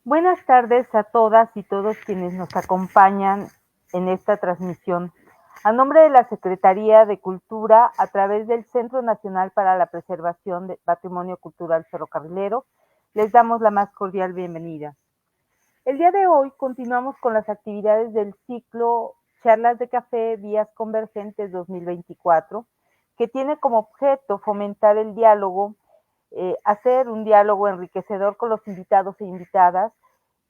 Buenas tardes a todas y todos quienes nos acompañan en esta transmisión. A nombre de la Secretaría de Cultura, a través del Centro Nacional para la Preservación del Patrimonio Cultural Ferrocarrilero, les damos la más cordial bienvenida. El día de hoy continuamos con las actividades del ciclo Charlas de Café Vías Convergentes 2024, que tiene como objeto fomentar el diálogo, hacer un diálogo enriquecedor con los invitados e invitadas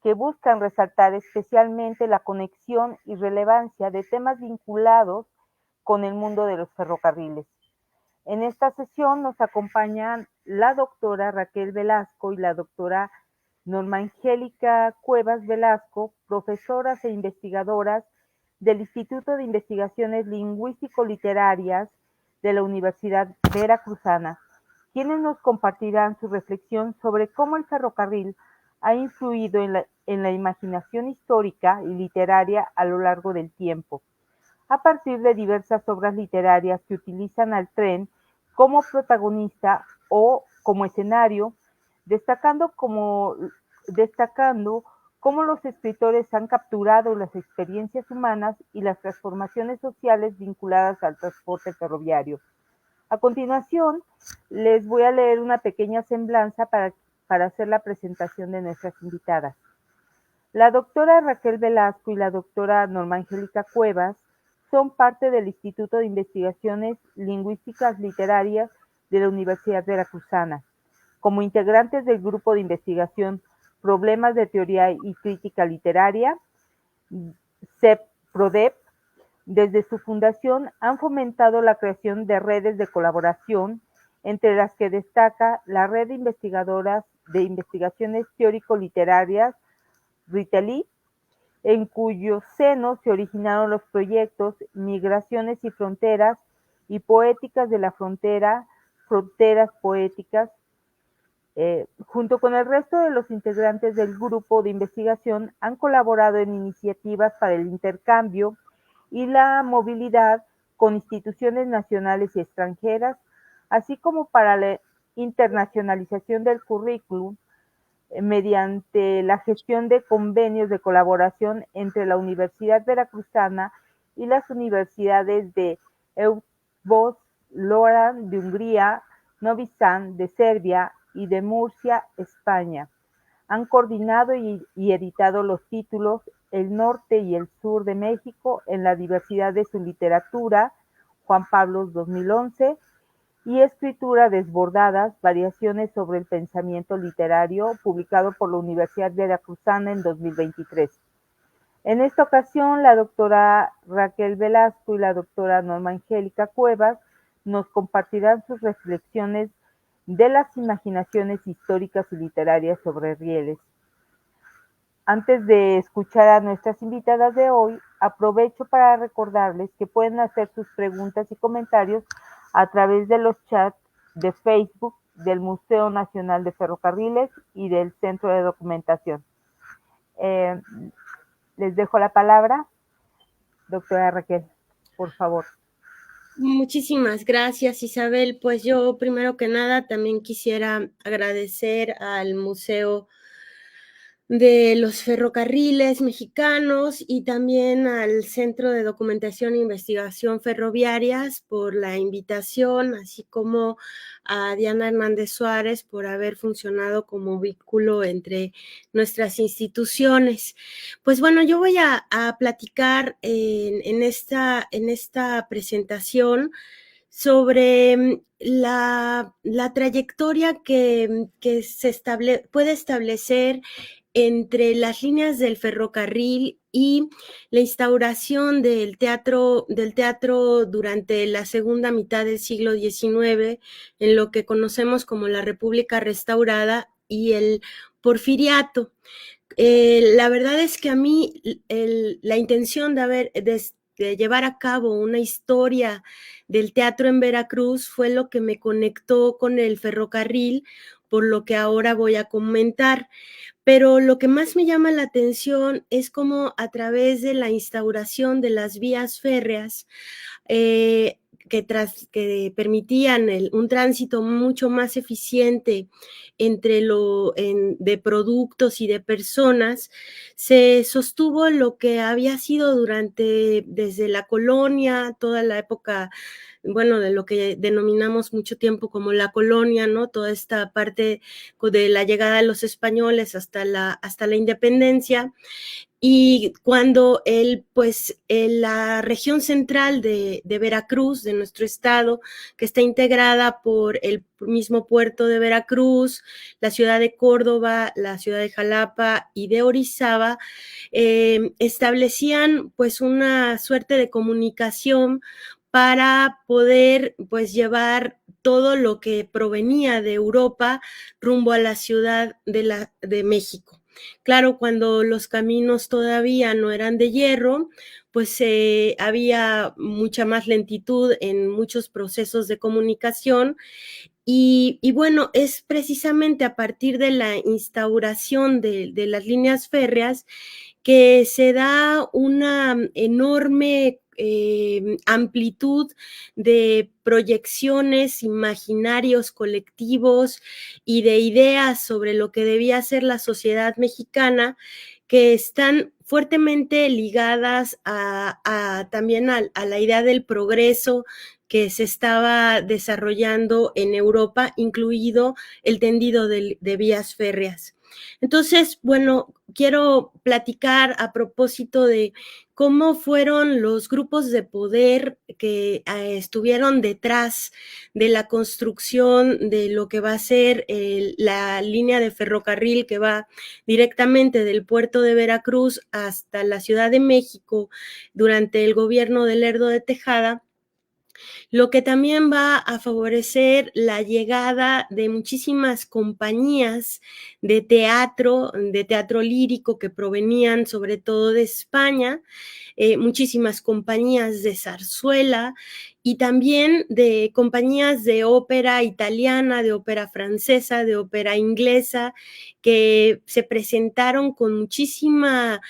que buscan resaltar especialmente la conexión y relevancia de temas vinculados con el mundo de los ferrocarriles. En esta sesión nos acompañan la doctora Raquel Velasco y la doctora Norma Angélica Cuevas Velasco, profesoras e investigadoras del Instituto de Investigaciones Lingüístico-Literarias de la Universidad Veracruzana, quienes nos compartirán su reflexión sobre cómo el ferrocarril ha influido en la imaginación histórica y literaria a lo largo del tiempo, a partir de diversas obras literarias que utilizan al tren como protagonista o como escenario, destacando cómo los escritores han capturado las experiencias humanas y las transformaciones sociales vinculadas al transporte ferroviario. A continuación, les voy a leer una pequeña semblanza para hacer la presentación de nuestras invitadas. La doctora Raquel Velasco y la doctora Norma Angélica Cuevas son parte del Instituto de Investigaciones Lingüísticas Literarias de la Universidad Veracruzana. Como integrantes del grupo de investigación Problemas de Teoría y Crítica Literaria, CEP-PRODEP, desde su fundación han fomentado la creación de redes de colaboración, entre las que destaca la Red de Investigadoras de Investigaciones Teórico-Literarias, RITELI, en cuyo seno se originaron los proyectos Migraciones y Fronteras y Poéticas de la Frontera, Fronteras Poéticas. Junto con el resto de los integrantes del grupo de investigación, han colaborado en iniciativas para el intercambio y la movilidad con instituciones nacionales y extranjeras, así como para la internacionalización del currículum mediante la gestión de convenios de colaboración entre la Universidad Veracruzana y las universidades de Eötvös Loránd de Hungría, Novi Sad de Serbia y de Murcia, España. Han coordinado y editado los títulos El Norte y el Sur de México en la diversidad de su literatura, Juan Pablo 2011, y Escritura Desbordadas, variaciones sobre el pensamiento literario, publicado por la Universidad Veracruzana en 2023. En esta ocasión, la doctora Raquel Velasco y la doctora Norma Angélica Cuevas nos compartirán sus reflexiones de las imaginaciones históricas y literarias sobre rieles. Antes de escuchar a nuestras invitadas de hoy, aprovecho para recordarles que pueden hacer sus preguntas y comentarios a través de los chats de Facebook del Museo Nacional de Ferrocarriles y del Centro de Documentación. Les dejo la palabra, doctora Raquel, por favor. Muchísimas gracias, Isabel. Pues yo, primero que nada, también quisiera agradecer al Museo de los Ferrocarriles Mexicanos y también al Centro de Documentación e Investigación Ferroviarias por la invitación, así como a Diana Hernández Suárez por haber funcionado como vínculo entre nuestras instituciones. Pues bueno, yo voy a platicar en esta presentación sobre la trayectoria que se puede establecer entre las líneas del ferrocarril y la instauración del teatro durante la segunda mitad del siglo XIX, en lo que conocemos como la República Restaurada y el Porfiriato. La verdad es que a mí la intención de llevar a cabo una historia del teatro en Veracruz fue lo que me conectó con el ferrocarril, por lo que ahora voy a comentar. Pero lo que más me llama la atención es cómo a través de la instauración de las vías férreas, que permitían un tránsito mucho más eficiente entre de productos y de personas, se sostuvo lo que había sido desde la colonia, toda la época, bueno, de lo que denominamos mucho tiempo como la colonia, ¿no? Toda esta parte de la llegada de los españoles hasta la independencia. Y cuando la región central de Veracruz, de nuestro estado, que está integrada por el mismo puerto de Veracruz, la ciudad de Córdoba, la ciudad de Jalapa y de Orizaba, establecían pues una suerte de comunicación para poder pues llevar todo lo que provenía de Europa rumbo a la ciudad de México. Claro, cuando los caminos todavía no eran de hierro, pues había mucha más lentitud en muchos procesos de comunicación y bueno, es precisamente a partir de la instauración de las líneas férreas que se da una enorme amplitud de proyecciones, imaginarios colectivos y de ideas sobre lo que debía ser la sociedad mexicana, que están fuertemente ligadas también a la idea del progreso que se estaba desarrollando en Europa, incluido el tendido de vías férreas. Entonces, bueno, quiero platicar a propósito de cómo fueron los grupos de poder que estuvieron detrás de la construcción de lo que va a ser la línea de ferrocarril que va directamente del puerto de Veracruz hasta la Ciudad de México durante el gobierno de Lerdo de Tejada, lo que también va a favorecer la llegada de muchísimas compañías de teatro lírico que provenían sobre todo de España, muchísimas compañías de zarzuela y también de compañías de ópera italiana, de ópera francesa, de ópera inglesa, que se presentaron con muchísima,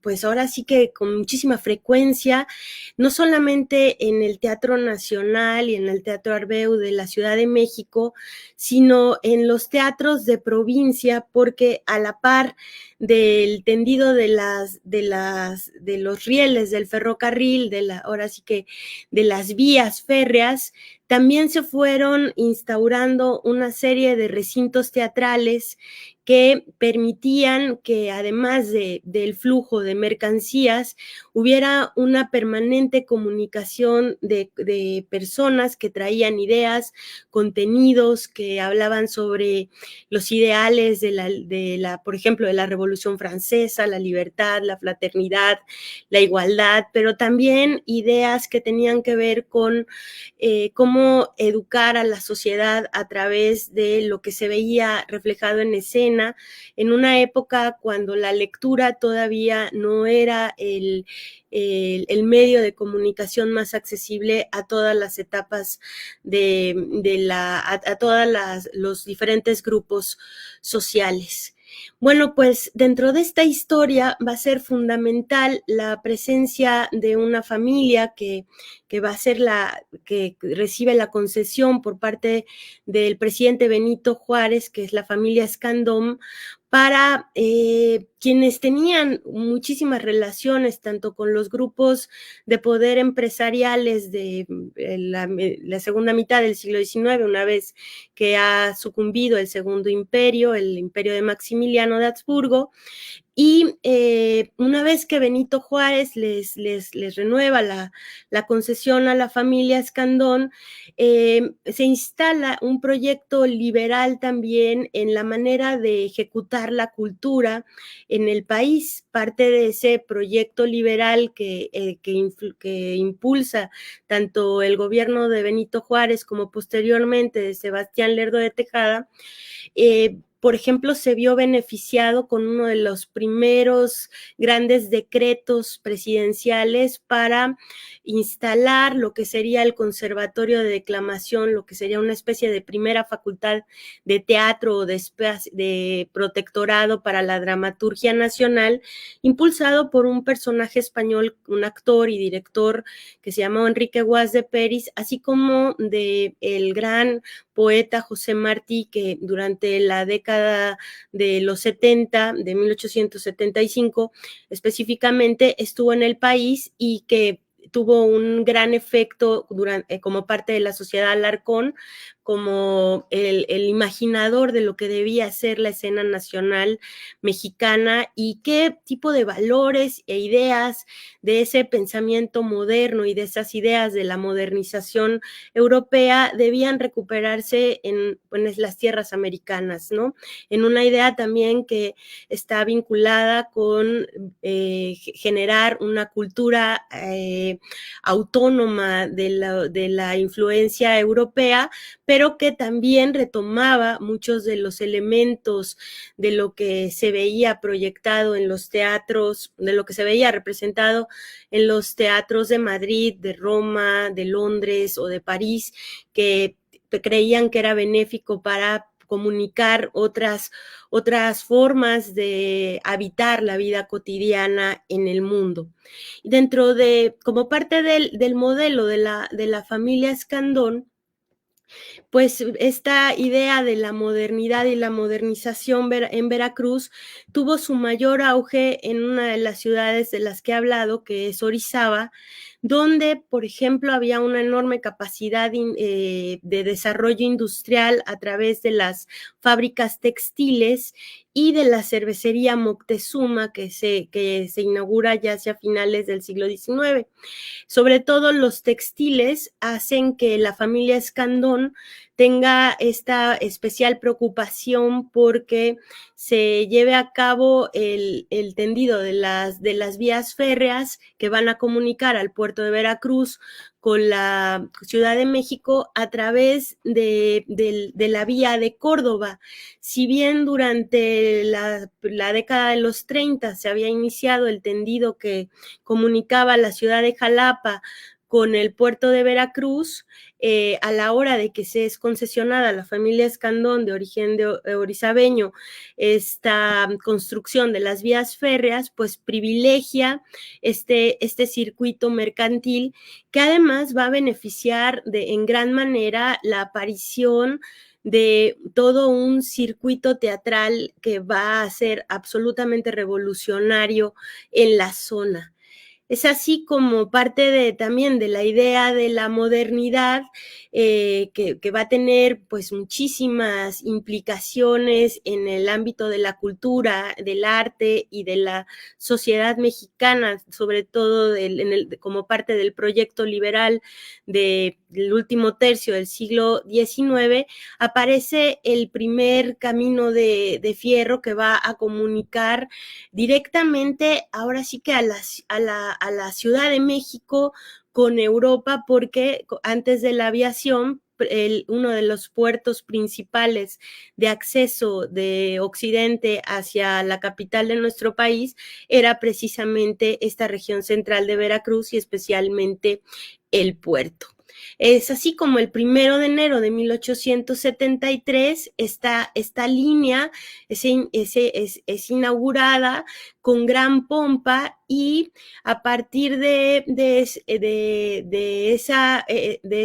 pues ahora sí que con muchísima frecuencia, no solamente en el Teatro Nacional y en el Teatro Arbeu de la Ciudad de México, sino en los teatros de provincia, porque a la par del tendido de los rieles del ferrocarril, ahora sí que de las vías férreas, también se fueron instaurando una serie de recintos teatrales que permitían que además del flujo de mercancías hubiera una permanente comunicación de personas que traían ideas, contenidos, que hablaban sobre los ideales por ejemplo, de la Revolución Francesa, la libertad, la fraternidad, la igualdad, pero también ideas que tenían que ver con cómo educar a la sociedad a través de lo que se veía reflejado en escena, en una época cuando la lectura todavía no era el medio de comunicación más accesible a todas las etapas a todos los diferentes grupos sociales. Bueno, pues dentro de esta historia va a ser fundamental la presencia de una familia que va a ser que recibe la concesión por parte del presidente Benito Juárez, que es la familia Escandón, para quienes tenían muchísimas relaciones tanto con los grupos de poder empresariales de la segunda mitad del siglo XIX, una vez que ha sucumbido el Segundo Imperio, el Imperio de Maximiliano de Habsburgo, y una vez que Benito Juárez les renueva la concesión a la familia Escandón, se instala un proyecto liberal también en la manera de ejecutar la cultura en el país. Parte de ese proyecto liberal que impulsa tanto el gobierno de Benito Juárez como posteriormente de Sebastián Lerdo de Tejada, por ejemplo, se vio beneficiado con uno de los primeros grandes decretos presidenciales para instalar lo que sería el Conservatorio de Declamación, lo que sería una especie de primera facultad de teatro o de protectorado para la dramaturgia nacional, impulsado por un personaje español, un actor y director que se llamó Enrique Guas de Peris, así como de el gran poeta José Martí, que durante la década de los 70, de 1875 específicamente, estuvo en el país y que tuvo un gran efecto como parte de la Sociedad Alarcón, como el imaginador de lo que debía ser la escena nacional mexicana y qué tipo de valores e ideas de ese pensamiento moderno y de esas ideas de la modernización europea debían recuperarse en las tierras americanas, ¿no? En una idea también que está vinculada con generar una cultura autónoma de la influencia europea, pero que también retomaba muchos de los elementos de lo que se veía proyectado en los teatros, de lo que se veía representado en los teatros de Madrid, de Roma, de Londres o de París, que creían que era benéfico para comunicar otras formas de habitar la vida cotidiana en el mundo. Dentro de, como parte del modelo de la familia Escandón, pues esta idea de la modernidad y la modernización en Veracruz tuvo su mayor auge en una de las ciudades de las que he hablado, que es Orizaba, donde, por ejemplo, había una enorme capacidad de desarrollo industrial a través de las fábricas textiles y de la cervecería Moctezuma, que se inaugura ya hacia finales del siglo XIX. Sobre todo los textiles hacen que la familia Escandón tenga esta especial preocupación porque se lleve a cabo el tendido de las vías férreas que van a comunicar al puerto de Veracruz con la Ciudad de México a través de la vía de Córdoba. Si bien durante la década de los 30 se había iniciado el tendido que comunicaba la ciudad de Jalapa con el puerto de Veracruz, a la hora de que se es concesionada a la familia Escandón de origen orizabeño esta construcción de las vías férreas, pues privilegia este circuito mercantil que además va a beneficiar en gran manera la aparición de todo un circuito teatral que va a ser absolutamente revolucionario en la zona. Es así como parte también de la idea de la modernidad que va a tener pues muchísimas implicaciones en el ámbito de la cultura, del arte y de la sociedad mexicana, sobre todo como parte del proyecto liberal del último tercio del siglo XIX, aparece el primer camino de fierro que va a comunicar directamente, ahora sí que a la Ciudad de México con Europa, porque antes de la aviación, uno de los puertos principales de acceso de Occidente hacia la capital de nuestro país era precisamente esta región central de Veracruz y especialmente el puerto. Es así como el 1 de enero de 1873 esta línea es inaugurada con gran pompa y a partir de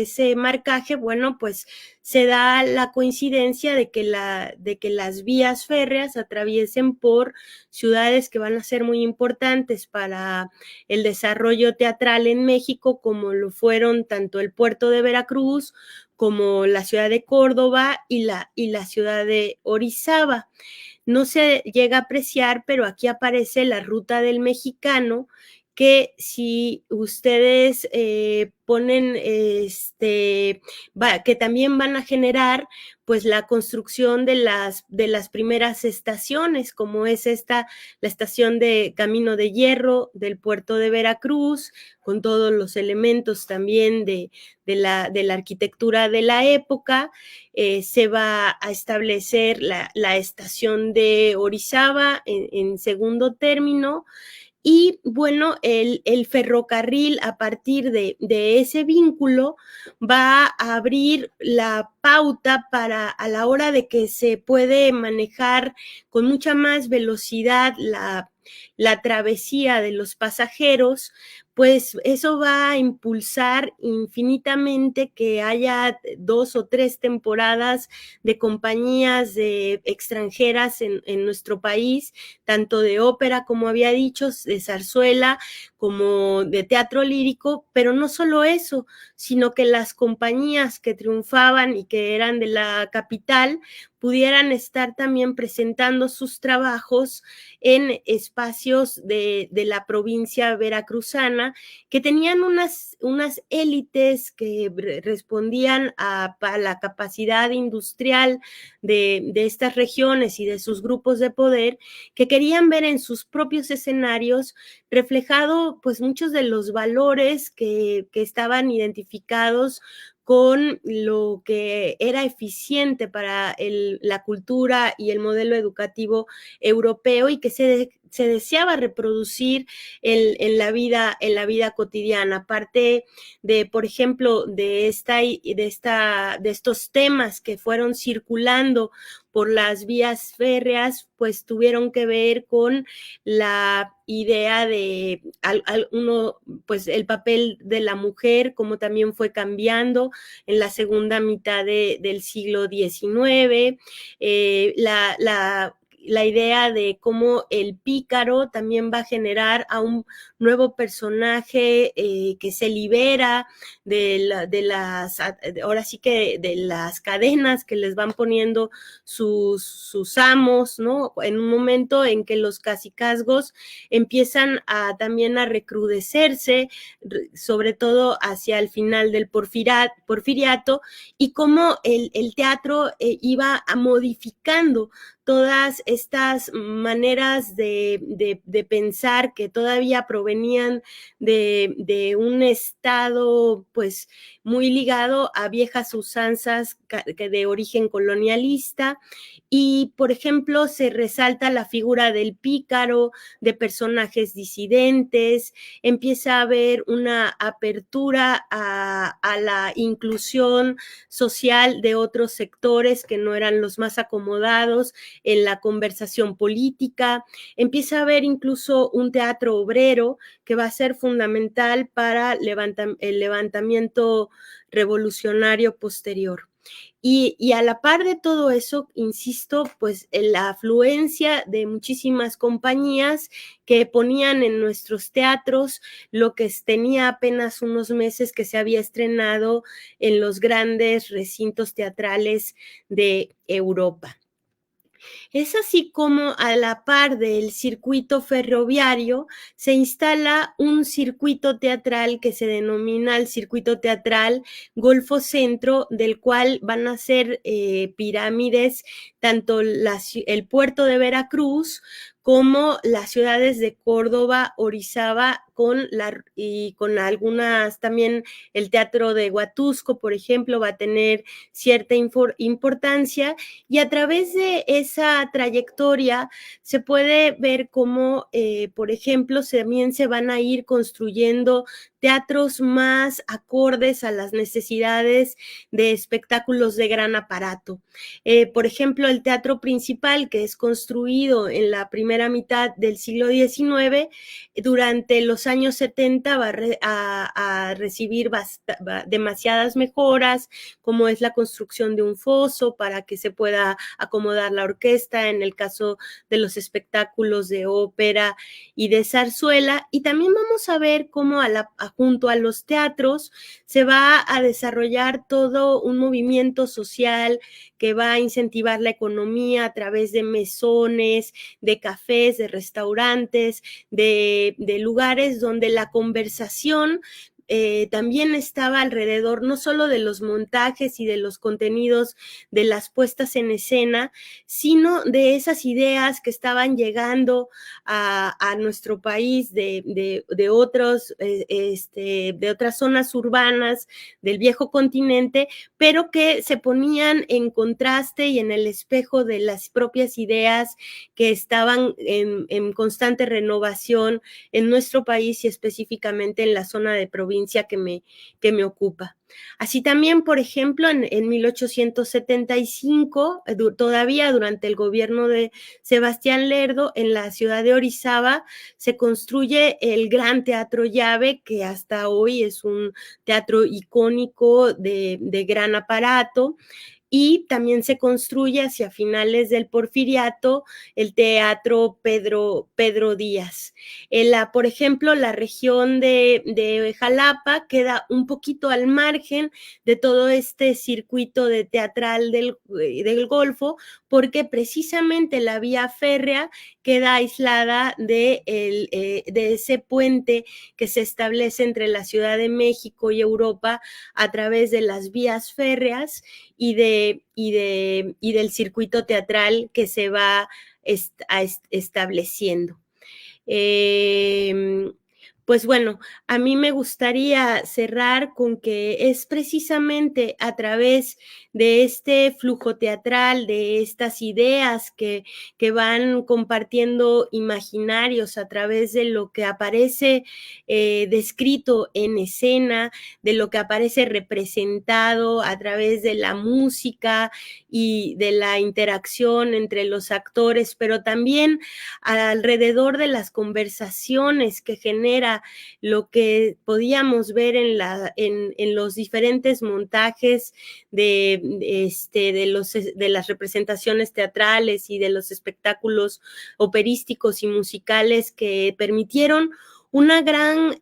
ese marcaje, bueno, pues se da la coincidencia de que las vías férreas atraviesen por ciudades que van a ser muy importantes para el desarrollo teatral en México, como lo fueron tanto el puerto de Veracruz como la ciudad de Córdoba y la ciudad de Orizaba. No se llega a apreciar, pero aquí aparece la ruta del mexicano, que si ustedes ponen, que también van a generar pues la construcción de las primeras estaciones, como es la estación de Camino de Hierro del puerto de Veracruz, con todos los elementos también de la arquitectura de la época. Se va a establecer la estación de Orizaba en segundo término. Y bueno, el ferrocarril, a partir de ese vínculo, va a abrir la pauta para, a la hora de que se puede manejar con mucha más velocidad la travesía de los pasajeros, pues eso va a impulsar infinitamente que haya 2 o 3 temporadas de compañías extranjeras en nuestro país, tanto de ópera, como había dicho, de zarzuela, como de teatro lírico, pero no solo eso, sino que las compañías que triunfaban y que eran de la capital pudieran estar también presentando sus trabajos en espacios de la provincia veracruzana, que tenían unas élites que respondían a la capacidad industrial de estas regiones y de sus grupos de poder, que querían ver en sus propios escenarios reflejado pues muchos de los valores que estaban identificados con lo que era eficiente para la cultura y el modelo educativo europeo, y que se deseaba reproducir en la vida cotidiana. Aparte de, por ejemplo, de estos temas que fueron circulando por las vías férreas, pues tuvieron que ver con la idea de pues el papel de la mujer, como también fue cambiando en la segunda mitad del siglo XIX, la idea de cómo el pícaro también va a generar a un nuevo personaje que se libera ahora sí que de las cadenas que les van poniendo sus amos, ¿no? En un momento en que los cacicazgos empiezan también a recrudecerse, sobre todo hacia el final del porfiriato, y cómo el teatro iba modificando todas estas maneras de pensar que todavía provenían de un estado pues muy ligado a viejas usanzas de origen colonialista. Y, por ejemplo, se resalta la figura del pícaro, de personajes disidentes, empieza a haber una apertura a la inclusión social de otros sectores que no eran los más acomodados en la conversación política, empieza a haber incluso un teatro obrero que va a ser fundamental para el levantamiento revolucionario posterior. Y a la par de todo eso, insisto, pues en la afluencia de muchísimas compañías que ponían en nuestros teatros lo que tenía apenas unos meses que se había estrenado en los grandes recintos teatrales de Europa. Es así como, a la par del circuito ferroviario, se instala un circuito teatral que se denomina el circuito teatral Golfo Centro, del cual van a ser pirámides tanto el puerto de Veracruz como las ciudades de Córdoba, Orizaba, y con algunas también. El teatro de Huatusco, por ejemplo, va a tener cierta importancia, y a través de esa trayectoria se puede ver cómo, por ejemplo, también se van a ir construyendo teatros más acordes a las necesidades de espectáculos de gran aparato. Por ejemplo, el teatro principal, que es construido en la primera mitad del siglo XIX, durante los años 70 va a recibir demasiadas mejoras, como es la construcción de un foso para que se pueda acomodar la orquesta en el caso de los espectáculos de ópera y de zarzuela. Y también vamos a ver cómo a junto a los teatros, se va a desarrollar todo un movimiento social que va a incentivar la economía a través de mesones, de cafés, de restaurantes, de lugares donde la conversación también estaba alrededor no solo de los montajes y de los contenidos de las puestas en escena, sino de esas ideas que estaban llegando a nuestro país de otras zonas urbanas del viejo continente, pero que se ponían en contraste y en el espejo de las propias ideas que estaban en constante renovación en nuestro país y específicamente en la zona de provincia que me ocupa. Así también, por ejemplo, en 1875, todavía durante el gobierno de Sebastián Lerdo, en la ciudad de Orizaba, se construye el Gran Teatro Llave, que hasta hoy es un teatro icónico de gran aparato. Y también se construye hacia finales del Porfiriato el Teatro Pedro Díaz. Por ejemplo, la región de Jalapa queda un poquito al margen de todo este circuito de teatral del Golfo, porque precisamente la vía férrea queda aislada de ese puente que se establece entre la Ciudad de México y Europa a través de las vías férreas y del circuito teatral que se va estableciendo. Pues bueno, a mí me gustaría cerrar con que es precisamente a través de este flujo teatral, de estas ideas que van compartiendo imaginarios a través de lo que aparece descrito en escena, de lo que aparece representado a través de la música y de la interacción entre los actores, pero también alrededor de las conversaciones que genera lo que podíamos ver en los diferentes montajes de las representaciones teatrales y de los espectáculos operísticos y musicales que permitieron una gran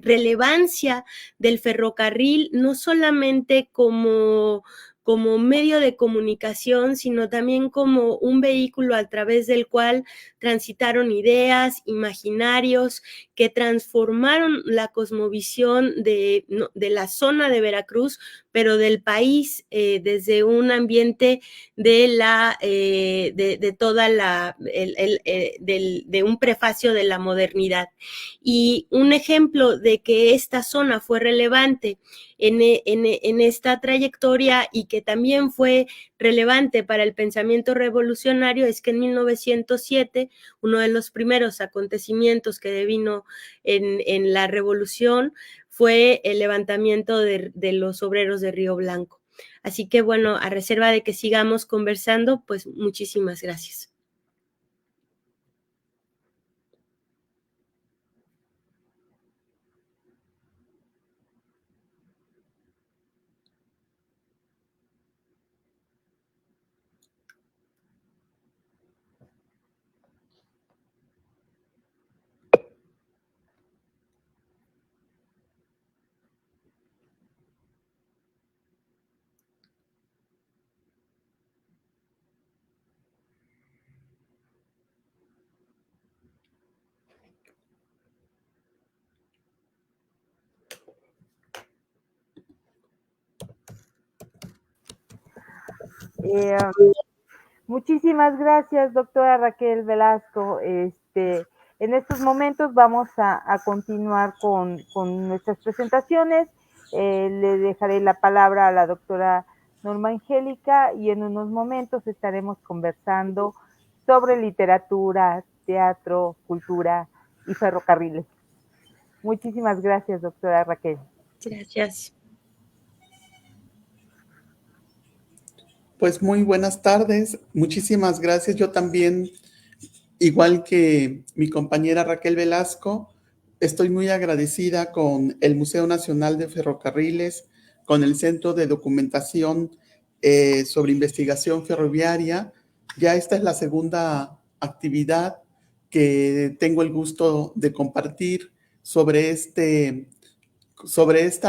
relevancia del ferrocarril, no solamente como medio de comunicación, sino también como un vehículo a través del cual transitaron ideas, imaginarios, que transformaron la cosmovisión de la zona de Veracruz, pero del país, desde un ambiente de toda de un prefacio de la modernidad. Y un ejemplo de que esta zona fue relevante en esta trayectoria y que también fue relevante para el pensamiento revolucionario es que en 1907, uno de los primeros acontecimientos que devino en la revolución fue el levantamiento de los obreros de Río Blanco. Así que bueno, a reserva de que sigamos conversando, pues muchísimas gracias. Muchísimas gracias, doctora Raquel Velasco. En estos momentos vamos a continuar con nuestras presentaciones. Le dejaré la palabra a la doctora Norma Angélica y en unos momentos estaremos conversando sobre literatura, teatro, cultura y ferrocarriles. Muchísimas gracias, doctora Raquel. Gracias. Pues muy buenas tardes, muchísimas gracias. Yo también, igual que mi compañera Raquel Velasco, estoy muy agradecida con el Museo Nacional de Ferrocarriles, con el Centro de Documentación sobre Investigación Ferroviaria. Ya esta es la segunda actividad que tengo el gusto de compartir sobre esta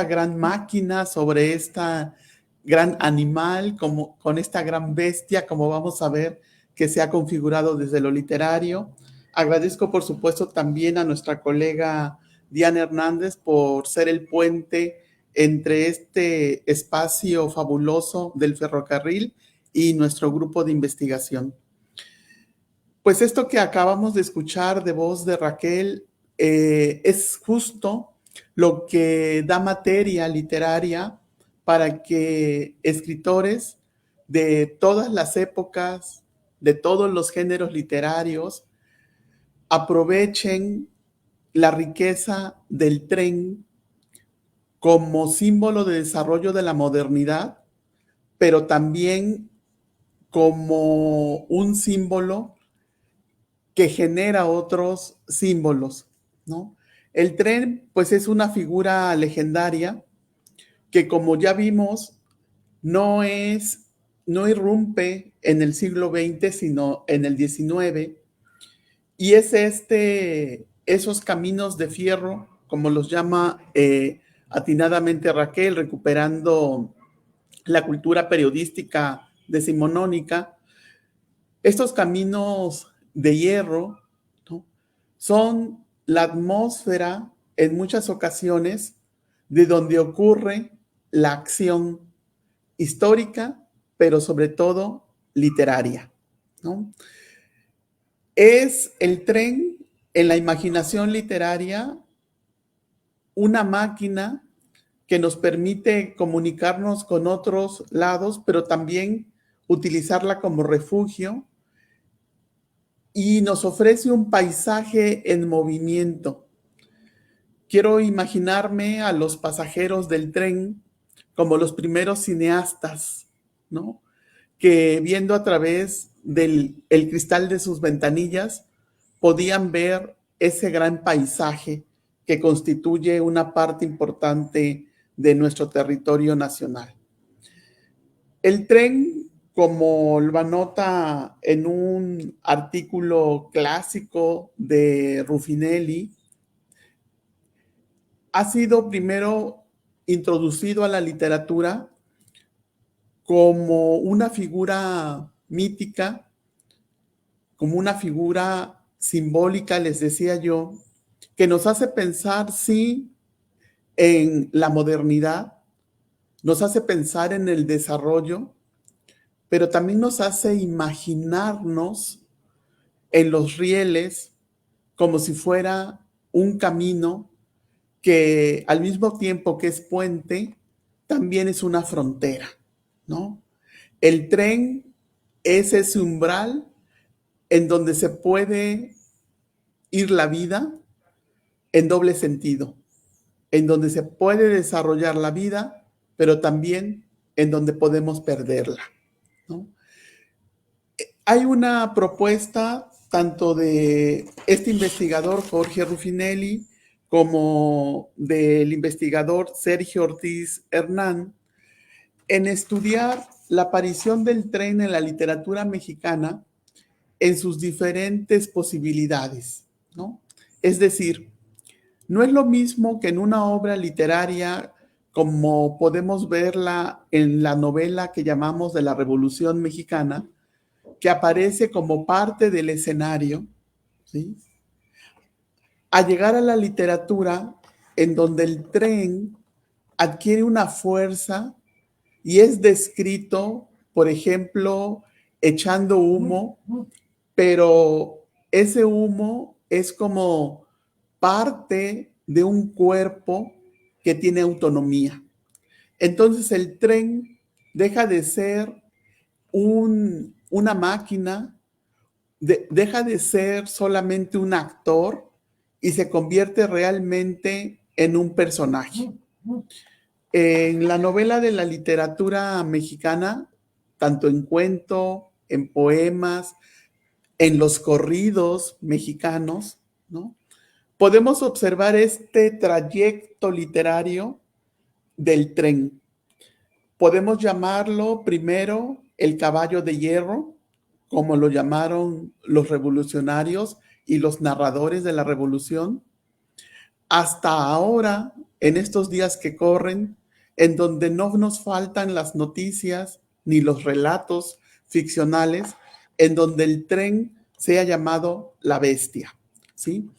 gran máquina, sobre esta gran animal, con esta gran bestia, como vamos a ver, que se ha configurado desde lo literario. Agradezco, por supuesto, también a nuestra colega Diana Hernández por ser el puente entre este espacio fabuloso del ferrocarril y nuestro grupo de investigación. Pues esto que acabamos de escuchar de voz de Raquel es justo lo que da materia literaria para que escritores de todas las épocas, de todos los géneros literarios, aprovechen la riqueza del tren como símbolo de desarrollo de la modernidad, pero también como un símbolo que genera otros símbolos, ¿no? El tren, pues, es una figura legendaria que, como ya vimos, no irrumpe en el siglo XX, sino en el XIX, y es esos caminos de fierro, como los llama atinadamente Raquel, recuperando la cultura periodística decimonónica. Estos caminos de hierro, ¿no?, son la atmósfera en muchas ocasiones de donde ocurre la acción histórica, pero sobre todo literaria, ¿no? Es el tren en la imaginación literaria una máquina que nos permite comunicarnos con otros lados, pero también utilizarla como refugio, y nos ofrece un paisaje en movimiento. Quiero imaginarme a los pasajeros del tren como los primeros cineastas, ¿no?, que viendo a través del el cristal de sus ventanillas podían ver ese gran paisaje que constituye una parte importante de nuestro territorio nacional. El tren, como lo anota en un artículo clásico de Ruffinelli, ha sido primero introducido a la literatura como una figura mítica, como una figura simbólica, les decía yo, que nos hace pensar, sí, en la modernidad, nos hace pensar en el desarrollo, pero también nos hace imaginarnos en los rieles como si fuera un camino que al mismo tiempo que es puente, también es una frontera, ¿no? El tren es ese umbral en donde se puede ir la vida en doble sentido, en donde se puede desarrollar la vida, pero también en donde podemos perderla, ¿no? Hay una propuesta tanto de este investigador Jorge Ruffinelli como del investigador Sergio Ortiz Hernán en estudiar la aparición del tren en la literatura mexicana en sus diferentes posibilidades, ¿no? Es decir, no es lo mismo que en una obra literaria como podemos verla en la novela que llamamos de la Revolución Mexicana, que aparece como parte del escenario, ¿sí?, a llegar a la literatura en donde el tren adquiere una fuerza y es descrito, por ejemplo, echando humo, pero ese humo es como parte de un cuerpo que tiene autonomía. Entonces el tren deja de ser una máquina, deja de ser solamente un actor y se convierte realmente en un personaje. En la novela de la literatura mexicana, tanto en cuento, en poemas, en los corridos mexicanos, ¿no?, podemos observar este trayecto literario del tren. Podemos llamarlo primero el caballo de hierro, como lo llamaron los revolucionarios y los narradores de la revolución. hasta ahora, en estos días que corren, en donde no nos faltan las noticias ni los relatos ficcionales, en donde el tren sea llamado la bestia, ¿sí?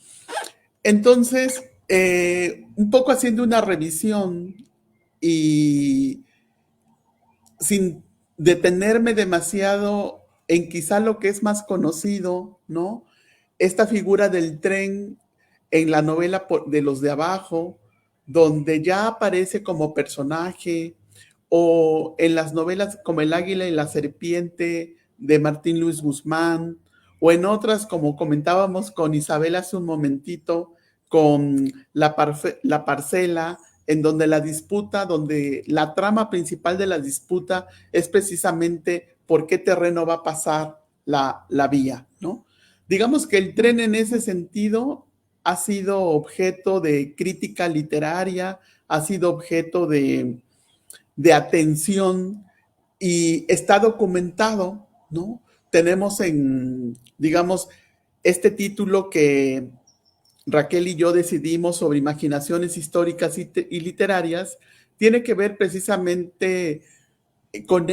Entonces, un poco haciendo una revisión y sin detenerme demasiado en quizá lo que es más conocido, ¿no? Esta figura del tren en la novela de Los de Abajo, donde ya aparece como personaje, o en las novelas como El Águila y la Serpiente de Martín Luis Guzmán, o en otras como comentábamos con Isabel hace un momentito, con la Parcela, en donde la disputa, donde la trama principal de la disputa es precisamente por qué terreno va a pasar la vía, ¿no? Digamos que el tren en ese sentido ha sido objeto de crítica literaria, ha sido objeto de atención y está documentado, ¿no? Tenemos digamos, este título que Raquel y yo decidimos sobre imaginaciones históricas y literarias, tiene que ver precisamente con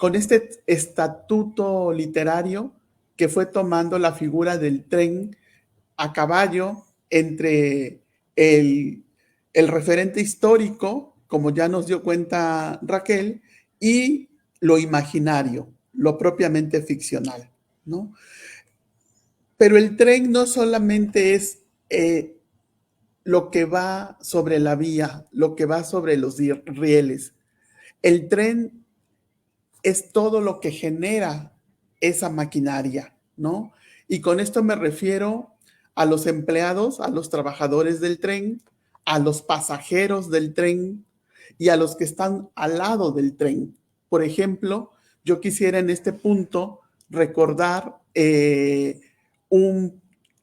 con este estatuto literario que fue tomando la figura del tren a caballo entre el referente histórico, como ya nos dio cuenta Raquel, y lo imaginario, lo propiamente ficcional, ¿no? Pero el tren no solamente es lo que va sobre la vía, lo que va sobre los rieles. El tren es todo lo que genera esa maquinaria, ¿no? Y con esto me refiero a los empleados, a los trabajadores del tren, a los pasajeros del tren y a los que están al lado del tren. Por ejemplo, yo quisiera en este punto recordar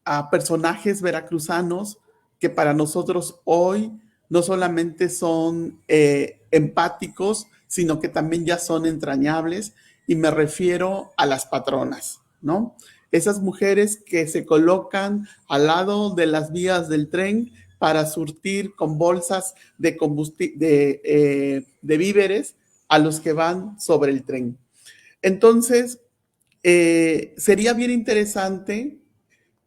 a personajes veracruzanos que para nosotros hoy no solamente son empáticos, sino que también ya son entrañables, y me refiero a las patronas, ¿no? Esas mujeres que se colocan al lado de las vías del tren para surtir con bolsas de víveres a los que van sobre el tren. Entonces, sería bien interesante,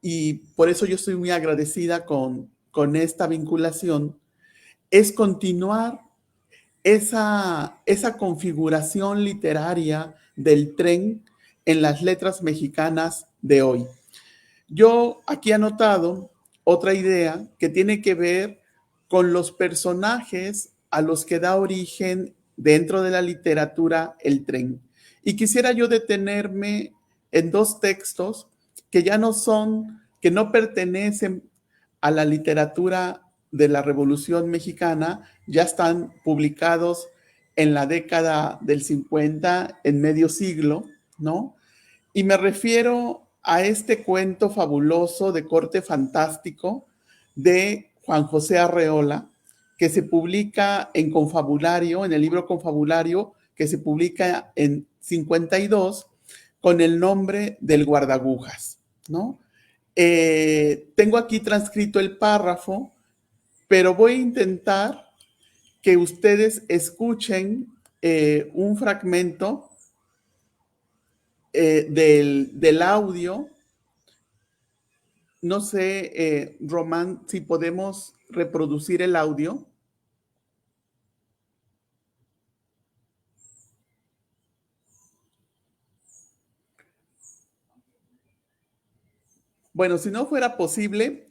y por eso yo estoy muy agradecida con esta vinculación, es continuar esa configuración literaria del tren en las letras mexicanas de hoy. Yo aquí he anotado otra idea que tiene que ver con los personajes a los que da origen dentro de la literatura el tren. Y quisiera yo detenerme en dos textos que ya no son, que no pertenecen a la literatura de la Revolución Mexicana, ya están publicados en la década del 50, en medio siglo, ¿no? Y me refiero a este cuento fabuloso de corte fantástico de Juan José Arreola, que se publica en Confabulario, en el libro Confabulario, que se publica en 52, con el nombre del guardagujas, ¿no? Tengo aquí transcrito el párrafo, pero voy a intentar que ustedes escuchen un fragmento del audio. No sé, Román, si podemos reproducir el audio. Bueno, si no fuera posible,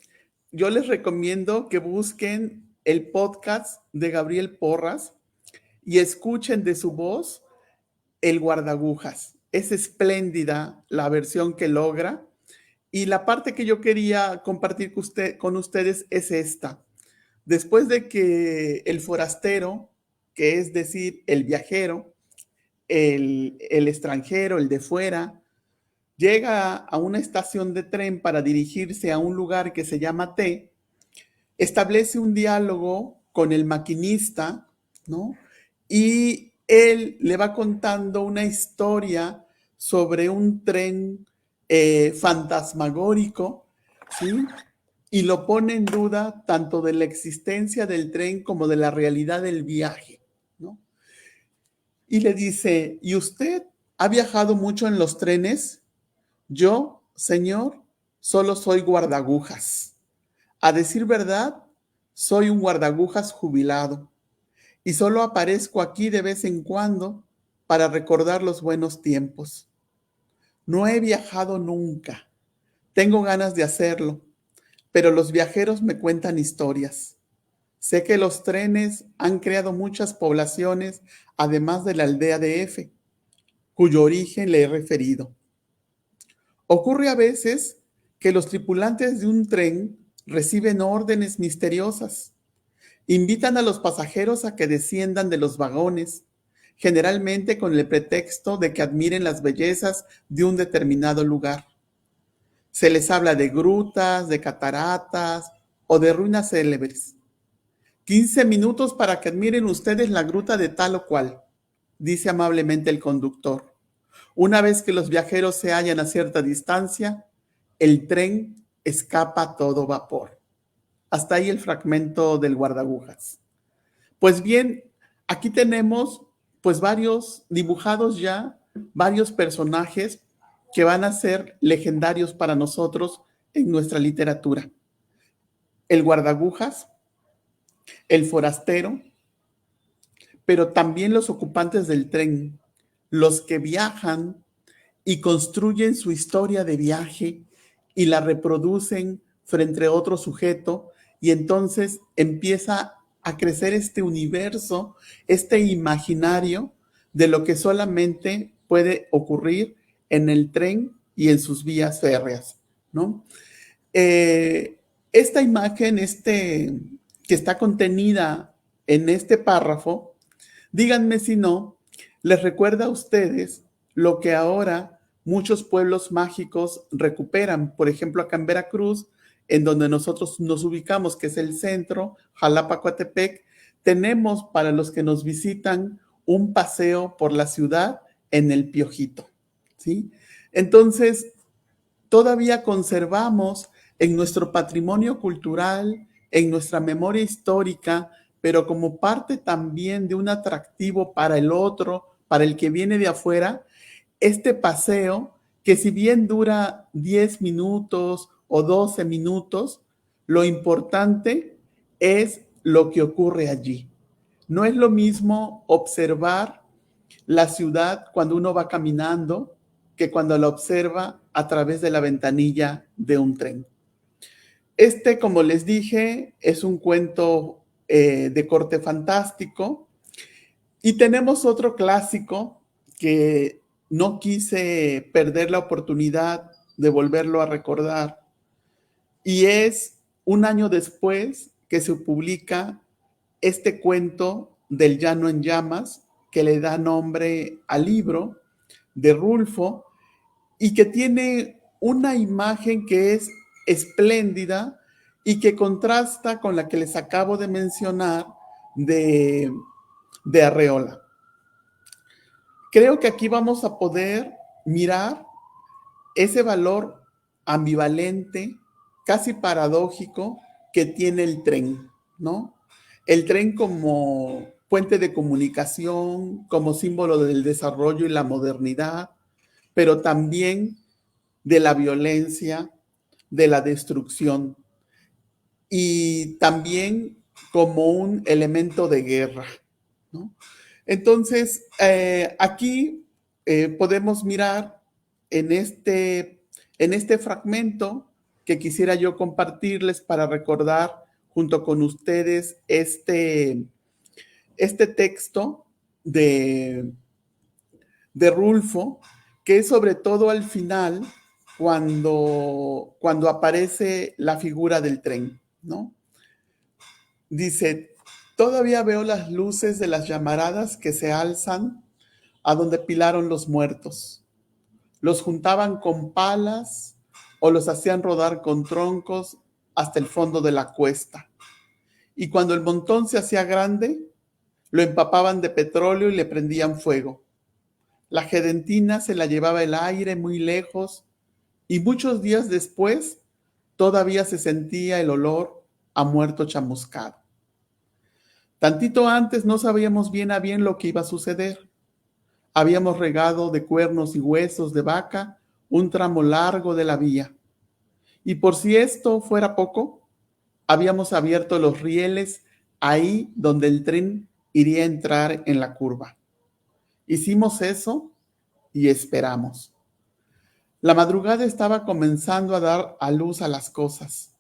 yo les recomiendo que busquen el podcast de Gabriel Porras y escuchen de su voz El guardagujas. Es espléndida la versión que logra. Y la parte que yo quería compartir con ustedes es esta. Después de que el forastero, que es decir, el viajero, el extranjero, el de fuera, llega a una estación de tren para dirigirse a un lugar que se llama T, establece un diálogo con el maquinista, ¿no? Y él le va contando una historia sobre un tren fantasmagórico, ¿sí? y lo pone en duda tanto de la existencia del tren como de la realidad del viaje, ¿no? Y le dice, ¿y usted ha viajado mucho en los trenes? Yo, señor, solo soy guardagujas. A decir verdad, soy un guardagujas jubilado y solo aparezco aquí de vez en cuando para recordar los buenos tiempos. No he viajado nunca. Tengo ganas de hacerlo, pero los viajeros me cuentan historias. Sé que los trenes han creado muchas poblaciones, además de la aldea de F, cuyo origen le he referido. Ocurre a veces que los tripulantes de un tren reciben órdenes misteriosas. Invitan a los pasajeros a que desciendan de los vagones, generalmente con el pretexto de que admiren las bellezas de un determinado lugar. Se les habla de grutas, de cataratas o de ruinas célebres. 15 minutos para que admiren ustedes la gruta de tal o cual, dice amablemente el conductor. Una vez que los viajeros se hallan a cierta distancia, el tren escapa a todo vapor. Hasta ahí el fragmento del guardagujas. Pues bien, aquí tenemos pues varios dibujados ya, varios personajes que van a ser legendarios para nosotros en nuestra literatura. El guardagujas, el forastero, pero también los ocupantes del tren, los que viajan y construyen su historia de viaje y la reproducen frente a otro sujeto, y entonces empieza a crecer este universo, este imaginario de lo que solamente puede ocurrir en el tren y en sus vías férreas, ¿no? Esta imagen, que está contenida en este párrafo, díganme si no, les recuerda a ustedes lo que ahora muchos pueblos mágicos recuperan. Por ejemplo, acá en Veracruz, en donde nosotros nos ubicamos, que es el centro, Jalapa, Coatepec, tenemos para los que nos visitan un paseo por la ciudad en el Piojito, ¿sí? Entonces, todavía conservamos en nuestro patrimonio cultural, en nuestra memoria histórica, pero como parte también de un atractivo para el otro, para el que viene de afuera, este paseo que si bien dura 10 minutos o 12 minutos, lo importante es lo que ocurre allí. No es lo mismo observar la ciudad cuando uno va caminando que cuando la observa a través de la ventanilla de un tren. Como les dije, es un cuento de corte fantástico, y tenemos otro clásico que no quise perder la oportunidad de volverlo a recordar, y es un año después que se publica este cuento del Llano en Llamas, que le da nombre al libro de Rulfo, y que tiene una imagen que es espléndida y que contrasta con la que les acabo de mencionar de Arreola. Creo que aquí vamos a poder mirar ese valor ambivalente, casi paradójico, que tiene el tren, ¿no? El tren como puente de comunicación, como símbolo del desarrollo y la modernidad, pero también de la violencia, de la destrucción, y también como un elemento de guerra, ¿no? Entonces, aquí podemos mirar en este fragmento que quisiera yo compartirles para recordar junto con ustedes este texto de Rulfo, que es sobre todo al final cuando aparece la figura del tren, ¿no? Dice, todavía veo las luces de las llamaradas que se alzan a donde pilaron los muertos. Los juntaban con palas o los hacían rodar con troncos hasta el fondo de la cuesta. Y cuando el montón se hacía grande, lo empapaban de petróleo y le prendían fuego. La gedentina se la llevaba el aire muy lejos, y muchos días después todavía se sentía el olor a muerto chamuscado. Tantito antes no sabíamos bien a bien lo que iba a suceder. Habíamos regado de cuernos y huesos de vaca un tramo largo de la vía. Y por si esto fuera poco, habíamos abierto los rieles ahí donde el tren iría a entrar en la curva. Hicimos eso y esperamos. La madrugada estaba comenzando a dar a luz a las cosas.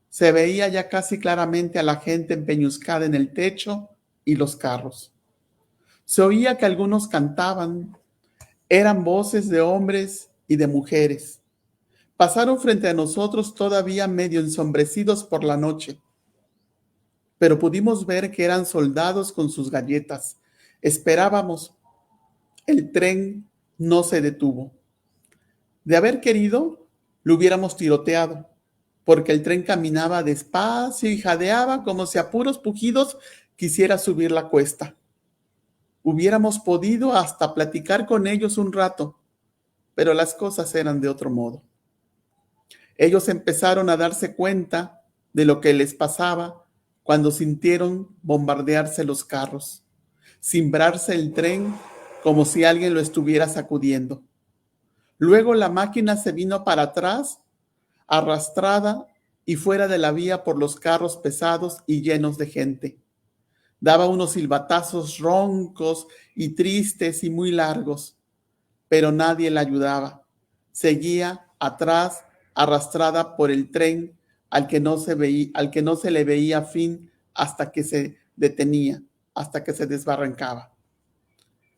Se veía ya casi claramente a la gente empeñuscada en el techo y los carros. Se oía que algunos cantaban. Eran voces de hombres y de mujeres. Pasaron frente a nosotros todavía medio ensombrecidos por la noche, pero pudimos ver que eran soldados con sus galletas. Esperábamos. El tren no se detuvo. De haber querido, lo hubiéramos tiroteado, porque el tren caminaba despacio y jadeaba como si a puros pujidos quisiera subir la cuesta. Hubiéramos podido hasta platicar con ellos un rato, pero las cosas eran de otro modo. Ellos empezaron a darse cuenta de lo que les pasaba cuando sintieron bombardearse los carros, cimbrarse el tren como si alguien lo estuviera sacudiendo. Luego la máquina se vino para atrás, arrastrada y fuera de la vía por los carros pesados y llenos de gente. Daba unos silbatazos roncos y tristes y muy largos, pero nadie la ayudaba. Seguía atrás, arrastrada por el tren al que no se le veía fin hasta que se detenía, hasta que se desbarrancaba.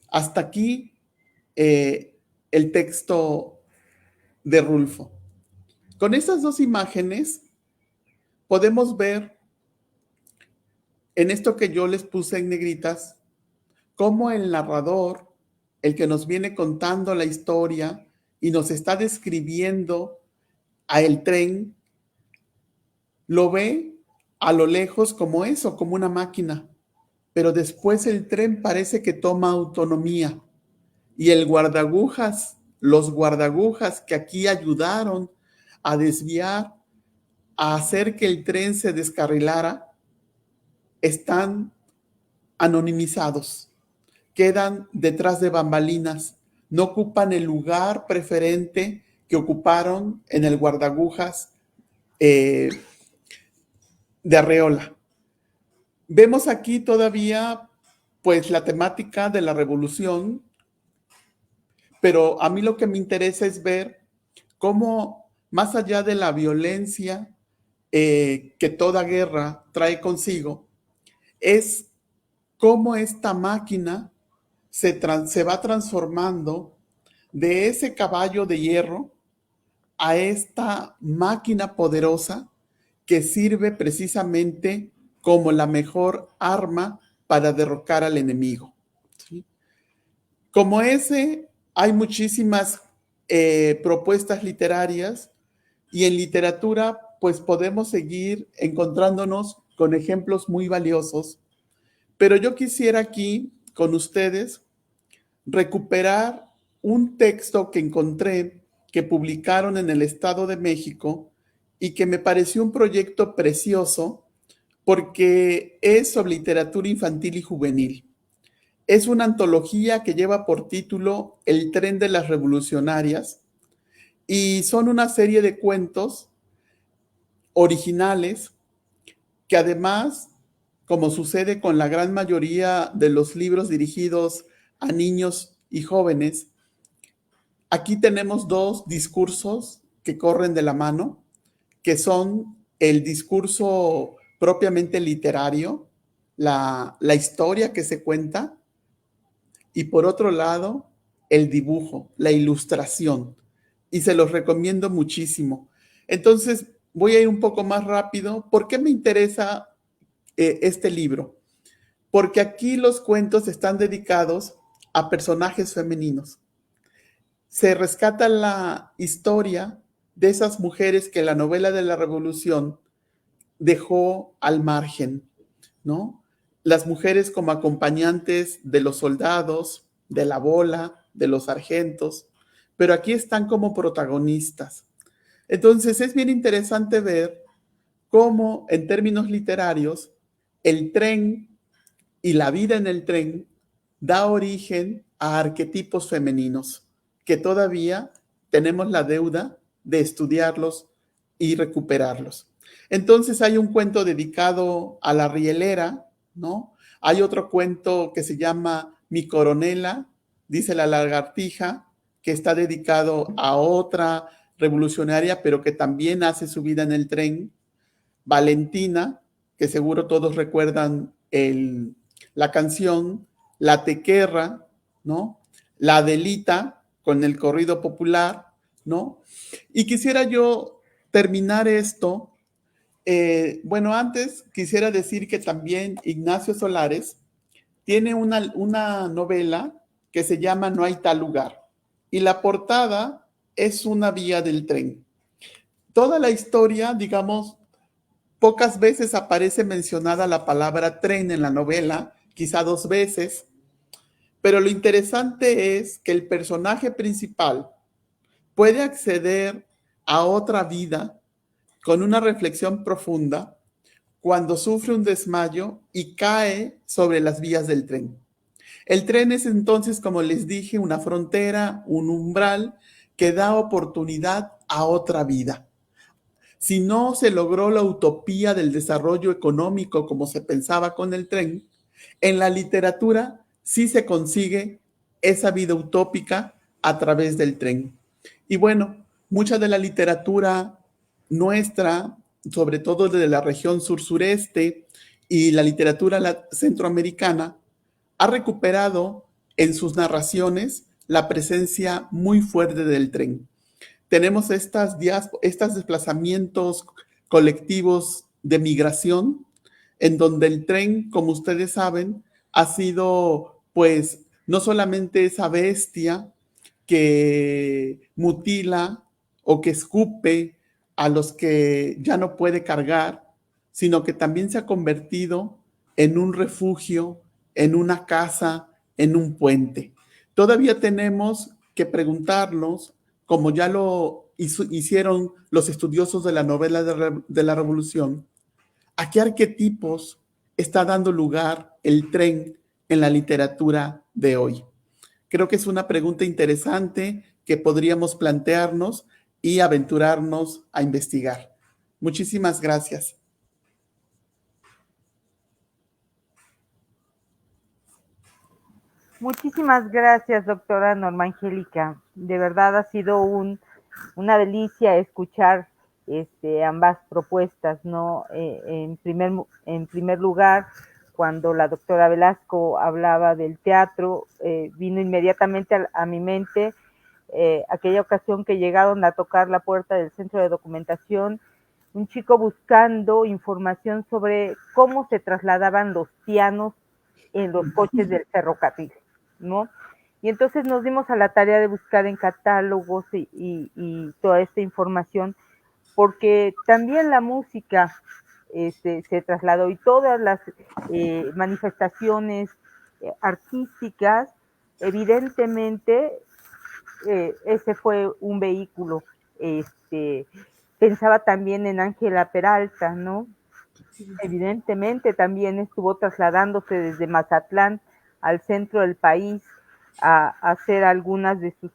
Hasta aquí el texto de Rulfo. Con estas dos imágenes podemos ver en esto que yo les puse en negritas, cómo el narrador, el que nos viene contando la historia y nos está describiendo a el tren, lo ve a lo lejos como eso, como una máquina. Pero después el tren parece que toma autonomía y los guardagujas que aquí ayudaron a desviar, a hacer que el tren se descarrilara, están anonimizados, quedan detrás de bambalinas, no ocupan el lugar preferente que ocuparon en el guardagujas de Arreola. Vemos aquí todavía pues la temática de la revolución, pero a mí lo que me interesa es ver cómo más allá de la violencia que toda guerra trae consigo, es cómo esta máquina se va transformando de ese caballo de hierro a esta máquina poderosa que sirve precisamente como la mejor arma para derrocar al enemigo. ¿Sí? Como ese, hay muchísimas propuestas literarias y en literatura pues podemos seguir encontrándonos con ejemplos muy valiosos, pero yo quisiera aquí con ustedes recuperar un texto que encontré que publicaron en el Estado de México y que me pareció un proyecto precioso porque es sobre literatura infantil y juvenil. Es una antología que lleva por título El tren de las revolucionarias y son una serie de cuentos originales que además, como sucede con la gran mayoría de los libros dirigidos a niños y jóvenes, aquí tenemos dos discursos que corren de la mano, que son el discurso propiamente literario, la historia que se cuenta, y por otro lado, el dibujo, la ilustración. Y se los recomiendo muchísimo. Entonces, voy a ir un poco más rápido. ¿Por qué me interesa este libro? Porque aquí los cuentos están dedicados a personajes femeninos. Se rescata la historia de esas mujeres que la novela de la Revolución dejó al margen, ¿no? Las mujeres como acompañantes de los soldados, de la bola, de los sargentos, pero aquí están como protagonistas. Entonces es bien interesante ver cómo en términos literarios el tren y la vida en el tren da origen a arquetipos femeninos que todavía tenemos la deuda de estudiarlos y recuperarlos. Entonces hay un cuento dedicado a la rielera, ¿no? Hay otro cuento que se llama Mi coronela, dice la lagartija, que está dedicado a otra revolucionaria, pero que también hace su vida en el tren. Valentina, que seguro todos recuerdan la canción, La Tequerra, ¿no? La Adelita, con el corrido popular, ¿no? Y quisiera yo terminar esto. Bueno, antes quisiera decir que también Ignacio Solares tiene una novela que se llama No hay tal lugar. Y la portada es una vía del tren. Toda la historia, digamos, pocas veces aparece mencionada la palabra tren en la novela, quizá 2 veces, pero lo interesante es que el personaje principal puede acceder a otra vida con una reflexión profunda cuando sufre un desmayo y cae sobre las vías del tren. El tren es entonces, como les dije, una frontera, un umbral que da oportunidad a otra vida. Si no se logró la utopía del desarrollo económico como se pensaba con el tren, en la literatura sí se consigue esa vida utópica a través del tren. Y bueno, mucha de la literatura nuestra, sobre todo de la región sur-sureste y la literatura centroamericana, ha recuperado en sus narraciones la presencia muy fuerte del tren. Tenemos estos desplazamientos colectivos de migración, en donde el tren, como ustedes saben, ha sido, pues, no solamente esa bestia que mutila o que escupe a los que ya no puede cargar, sino que también se ha convertido en un refugio, en una casa, en un puente. Todavía tenemos que preguntarnos, como ya lo hicieron los estudiosos de la novela de la Revolución, ¿a qué arquetipos está dando lugar el tren en la literatura de hoy? Creo que es una pregunta interesante que podríamos plantearnos y aventurarnos a investigar. Muchísimas gracias. Muchísimas gracias, doctora Norma Angélica. De verdad ha sido una delicia escuchar ambas propuestas, ¿no? En primer lugar, cuando la doctora Velasco hablaba del teatro, vino inmediatamente a mi mente aquella ocasión que llegaron a tocar la puerta del centro de documentación, un chico buscando información sobre cómo se trasladaban los pianos en los coches del ferrocarril, ¿no? Y entonces nos dimos a la tarea de buscar en catálogos y toda esta información, porque también la música se trasladó y todas las manifestaciones artísticas, evidentemente, ese fue un vehículo. Pensaba también en Ángela Peralta, ¿no? Evidentemente también estuvo trasladándose desde Mazatlán al centro del país a hacer algunas de sus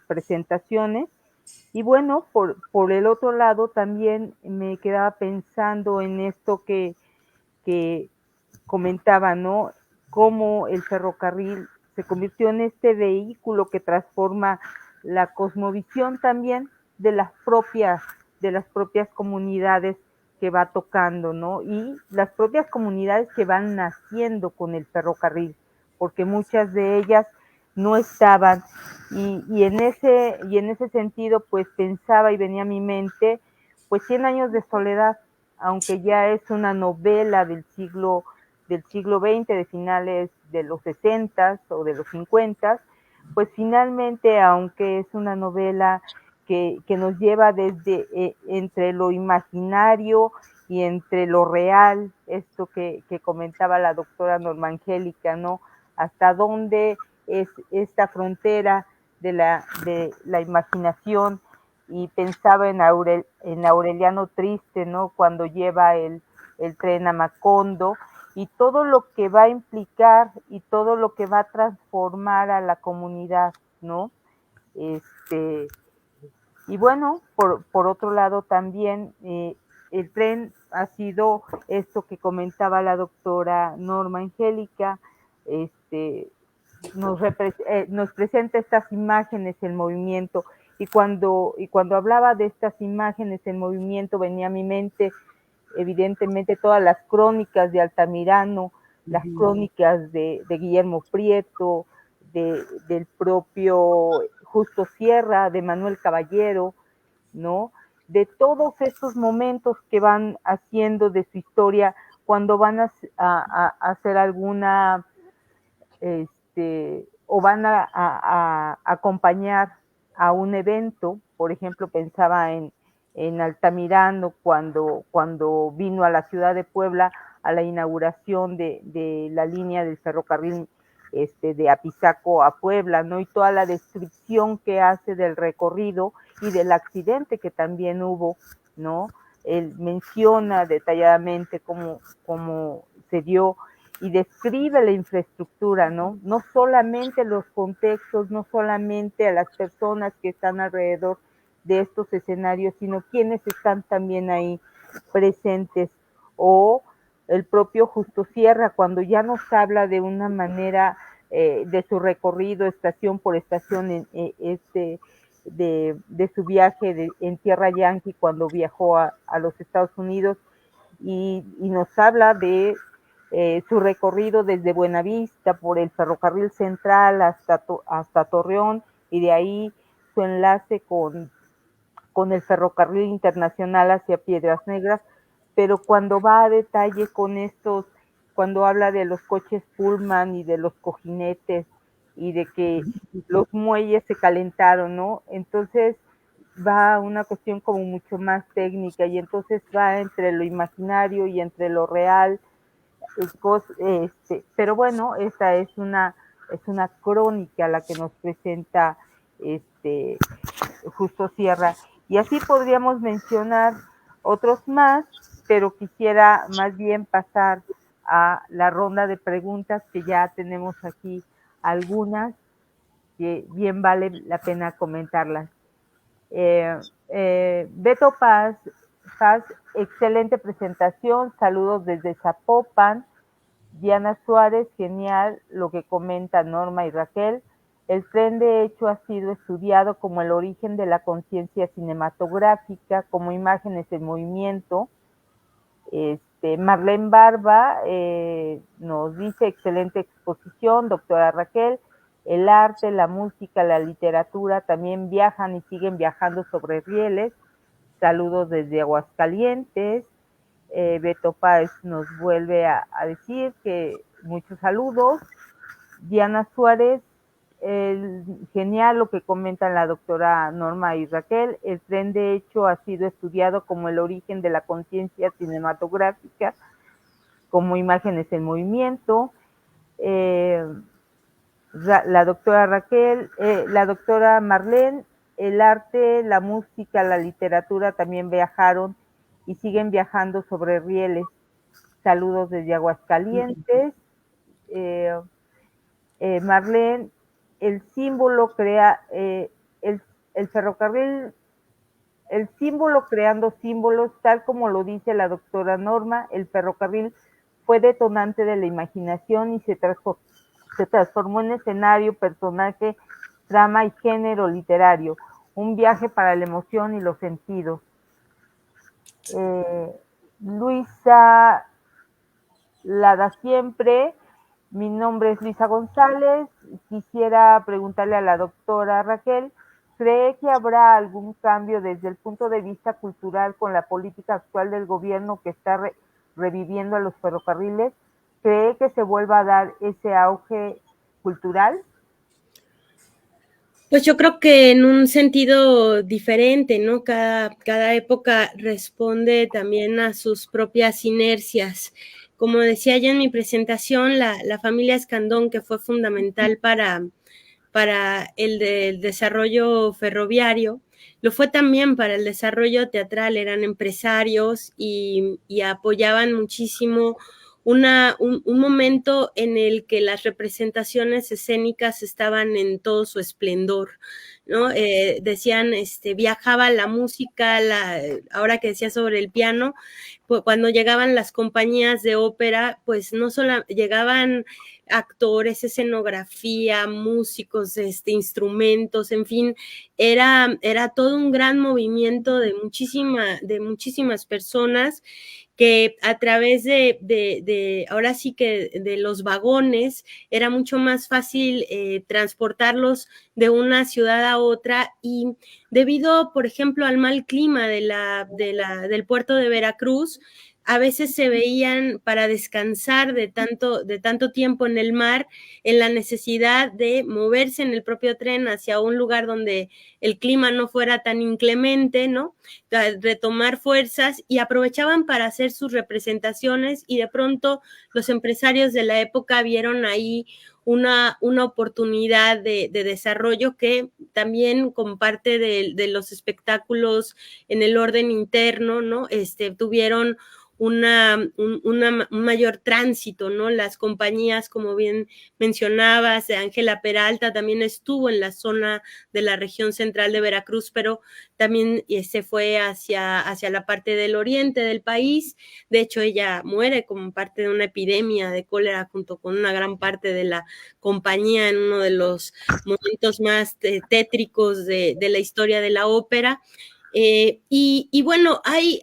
presentaciones. Y bueno, por el otro lado también me quedaba pensando en esto que comentaba, ¿no? Cómo el ferrocarril se convirtió en este vehículo que transforma la cosmovisión también de las propias comunidades que va tocando, ¿no? Y las propias comunidades que van naciendo con el ferrocarril, porque muchas de ellas no estaban, y en ese sentido, pues pensaba y venía a mi mente, pues 100 años de soledad, aunque ya es una novela del siglo XX, de finales de los 60 o de los 50, pues finalmente, aunque es una novela que nos lleva desde entre lo imaginario y entre lo real, esto que comentaba la doctora Norma Angélica, ¿no? Hasta dónde es esta frontera de la imaginación y pensaba en Aureliano Triste, ¿no? Cuando lleva el tren a Macondo, y todo lo que va a implicar y todo lo que va a transformar a la comunidad, ¿no? Este, y bueno, por otro lado también el tren ha sido esto que comentaba la doctora Norma Angélica, nos presenta estas imágenes en movimiento, y cuando hablaba de estas imágenes en movimiento venía a mi mente evidentemente todas las crónicas de Altamirano, las crónicas de Guillermo Prieto, del propio Justo Sierra, de Manuel Caballero, ¿no? De todos estos momentos que van haciendo de su historia cuando van a hacer alguna, o van a acompañar a un evento. Por ejemplo, pensaba en Altamirano cuando vino a la ciudad de Puebla a la inauguración de la línea del ferrocarril de Apizaco a Puebla, ¿no? Y toda la descripción que hace del recorrido y del accidente que también hubo, ¿no? Él menciona detalladamente cómo se dio y describe la infraestructura, ¿no? No solamente los contextos, no solamente a las personas que están alrededor de estos escenarios, sino quienes están también ahí presentes. O el propio Justo Sierra, cuando ya nos habla de una manera de su recorrido estación por estación de su viaje en Tierra Yanqui cuando viajó a los Estados Unidos, y nos habla de su recorrido desde Buenavista por el ferrocarril central hasta Torreón, y de ahí su enlace con el ferrocarril internacional hacia Piedras Negras. Pero cuando va a detalle con cuando habla de los coches Pullman y de los cojinetes y de que los muelles se calentaron, ¿no? Entonces va a una cuestión como mucho más técnica, y entonces va entre lo imaginario y entre lo real. Pero bueno, esta es una crónica la que nos presenta este Justo Sierra, y así podríamos mencionar otros más, pero quisiera más bien pasar a la ronda de preguntas, que ya tenemos aquí algunas que bien vale la pena comentarlas. Beto Paz, excelente presentación, saludos desde Zapopan. Diana Suárez, genial lo que comenta Norma y Raquel. El tren de hecho ha sido estudiado como el origen de la conciencia cinematográfica, como imágenes en movimiento. Marlene Barba nos dice: excelente exposición, doctora Raquel. El arte, la música, la literatura también viajan y siguen viajando sobre rieles. Saludos desde Aguascalientes. Beto Páez nos vuelve a decir que muchos saludos. Diana Suárez, genial lo que comentan la doctora Norma y Raquel. El tren de hecho ha sido estudiado como el origen de la conciencia cinematográfica, como imágenes en movimiento. La doctora Raquel, la doctora Marlene, el arte, la música, la literatura también viajaron y siguen viajando sobre rieles. Saludos desde Aguascalientes. Marlene, el símbolo el ferrocarril, el símbolo creando símbolos, tal como lo dice la doctora Norma. El ferrocarril fue detonante de la imaginación y se transformó en escenario, personaje, trama y género literario, un viaje para la emoción y los sentidos. Luisa, la da siempre. Mi nombre es Luisa González. Quisiera preguntarle a la doctora Raquel, ¿cree que habrá algún cambio desde el punto de vista cultural con la política actual del gobierno que está reviviendo a los ferrocarriles? ¿Cree que se vuelva a dar ese auge cultural? Pues yo creo que en un sentido diferente, ¿no? Cada época responde también a sus propias inercias. Como decía ya en mi presentación, la familia Escandón, que fue fundamental para el desarrollo ferroviario, lo fue también para el desarrollo teatral. Eran empresarios y apoyaban muchísimo un momento en el que las representaciones escénicas estaban en todo su esplendor, ¿no? Decían, viajaba la música, ahora que decía sobre el piano, pues cuando llegaban las compañías de ópera, pues no solo llegaban actores, escenografía, músicos, instrumentos, en fin, era todo un gran movimiento de muchísimas personas que a través ahora sí que de los vagones era mucho más fácil transportarlos de una ciudad a otra, y debido, por ejemplo, al mal clima del puerto de Veracruz, a veces se veían, para descansar de tanto tiempo en el mar, en la necesidad de moverse en el propio tren hacia un lugar donde el clima no fuera tan inclemente, ¿no? Retomar fuerzas, y aprovechaban para hacer sus representaciones, y de pronto los empresarios de la época vieron ahí una oportunidad de desarrollo, que también con parte de los espectáculos en el orden interno, ¿no? Tuvieron un mayor tránsito, ¿no? Las compañías, como bien mencionabas, Ángela Peralta también estuvo en la zona de la región central de Veracruz, pero también se fue hacia la parte del oriente del país. De hecho, ella muere como parte de una epidemia de cólera junto con una gran parte de la compañía en uno de los momentos más tétricos de la historia de la ópera. Y bueno, hay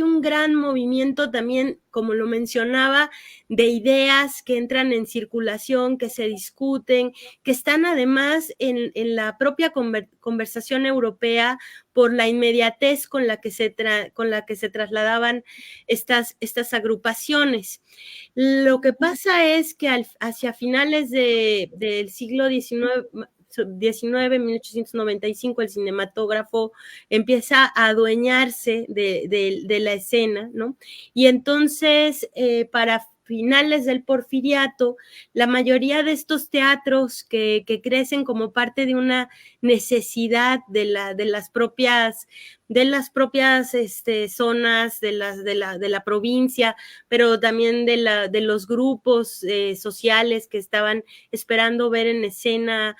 un gran movimiento también, como lo mencionaba, de ideas que entran en circulación, que se discuten, que están además en la propia conversación europea por la inmediatez con la que se trasladaban estas agrupaciones. Lo que pasa es que hacia finales del siglo XIX, 1895, el cinematógrafo empieza a adueñarse de la escena, ¿no? Y entonces, para finales del Porfiriato, la mayoría de estos teatros que crecen como parte de una necesidad de las propias zonas de la provincia, pero también de los grupos sociales que estaban esperando ver en escena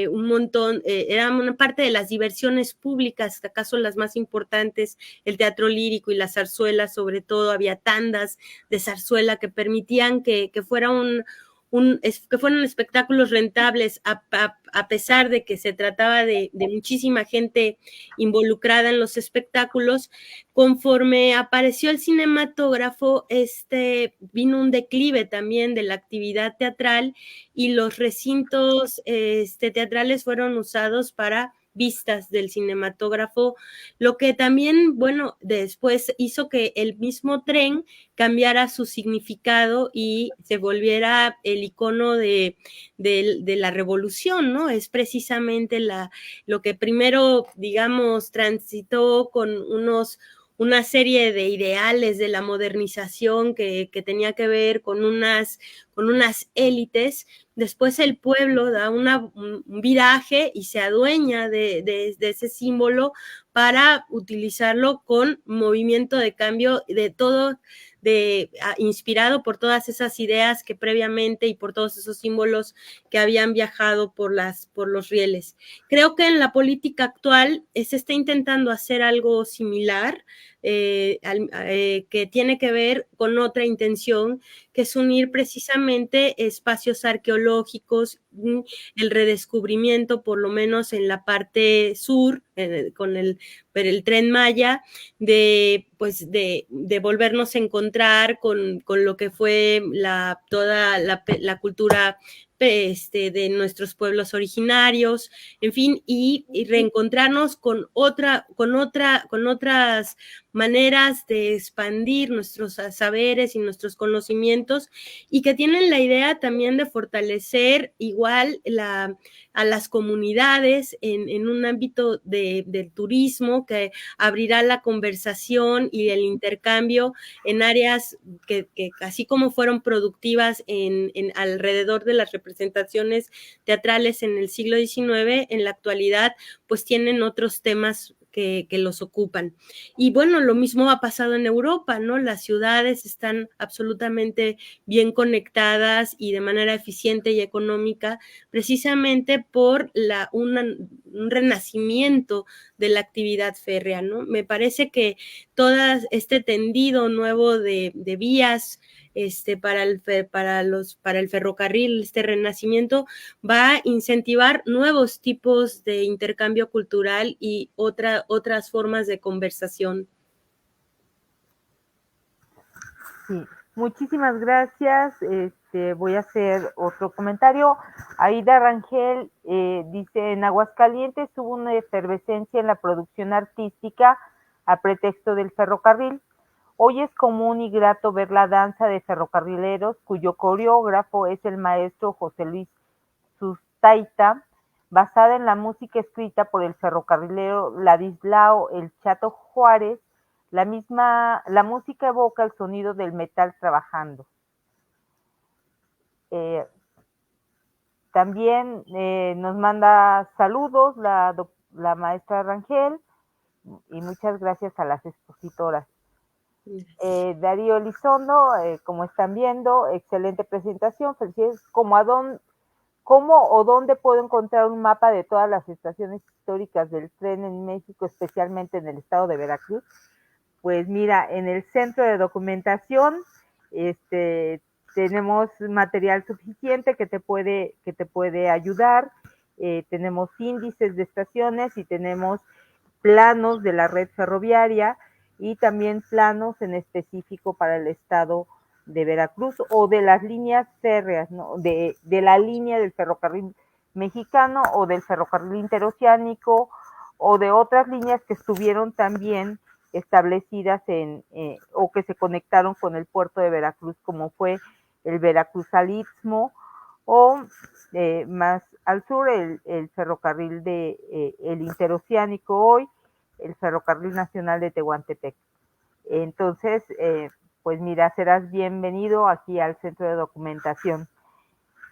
un montón, era una parte de las diversiones públicas, acaso las más importantes, el teatro lírico y la zarzuela. Sobre todo había tandas de zarzuela que permitían que fueran espectáculos rentables, a pesar de que se trataba de muchísima gente involucrada en los espectáculos. Conforme apareció el cinematógrafo, vino un declive también de la actividad teatral, y los recintos teatrales fueron usados para vistas del cinematógrafo, lo que también, bueno, después hizo que el mismo tren cambiara su significado y se volviera el icono de la revolución, ¿no? Es precisamente lo que primero, digamos, transitó con una serie de ideales de la modernización que tenía que ver con unas élites. Después el pueblo da un viraje y se adueña de ese símbolo para utilizarlo con movimiento de cambio de todo, inspirado por todas esas ideas que previamente y por todos esos símbolos que habían viajado por los rieles. Creo que en la política actual se está intentando hacer algo similar, que tiene que ver con otra intención, que es unir precisamente espacios arqueológicos, el redescubrimiento, por lo menos en la parte sur, con el Tren Maya, de volvernos a encontrar con lo que fue toda la cultura de nuestros pueblos originarios, en fin, y reencontrarnos con otras maneras de expandir nuestros saberes y nuestros conocimientos, y que tienen la idea también de fortalecer igual a las comunidades en un ámbito del turismo que abrirá la conversación y el intercambio en áreas que así como fueron productivas en alrededor de las representaciones teatrales en el siglo XIX, en la actualidad pues tienen otros temas que los ocupan. Y bueno, lo mismo ha pasado en Europa, ¿no? Las ciudades están absolutamente bien conectadas y de manera eficiente y económica, precisamente por un renacimiento de la actividad férrea, ¿no? Me parece que todo este tendido nuevo de vías para el ferrocarril, este renacimiento, va a incentivar nuevos tipos de intercambio cultural y otras formas de conversación. Sí, muchísimas gracias. Voy a hacer otro comentario. Aida Rangel dice, en Aguascalientes hubo una efervescencia en la producción artística a pretexto del ferrocarril. Hoy es común y grato ver la danza de ferrocarrileros, cuyo coreógrafo es el maestro José Luis Sustaita, basada en la música escrita por el ferrocarrilero Ladislao El Chato Juárez. La música evoca el sonido del metal trabajando. También nos manda saludos la maestra Rangel, y muchas gracias a las expositoras. Darío Elizondo, como están viendo, excelente presentación, felicidades. ¿Cómo o dónde puedo encontrar un mapa de todas las estaciones históricas del tren en México, especialmente en el estado de Veracruz? Pues mira, en el centro de documentación tenemos material suficiente que te puede ayudar. Tenemos índices de estaciones y tenemos planos de la red ferroviaria y también planos en específico para el estado de Veracruz o de las líneas férreas, ¿no? de la línea del ferrocarril mexicano o del ferrocarril interoceánico o de otras líneas que estuvieron también establecidas o que se conectaron con el puerto de Veracruz, como fue el Veracruz al Istmo o más al sur el ferrocarril el interoceánico hoy, el ferrocarril nacional de Tehuantepec. Entonces, pues mira, serás bienvenido aquí al centro de documentación.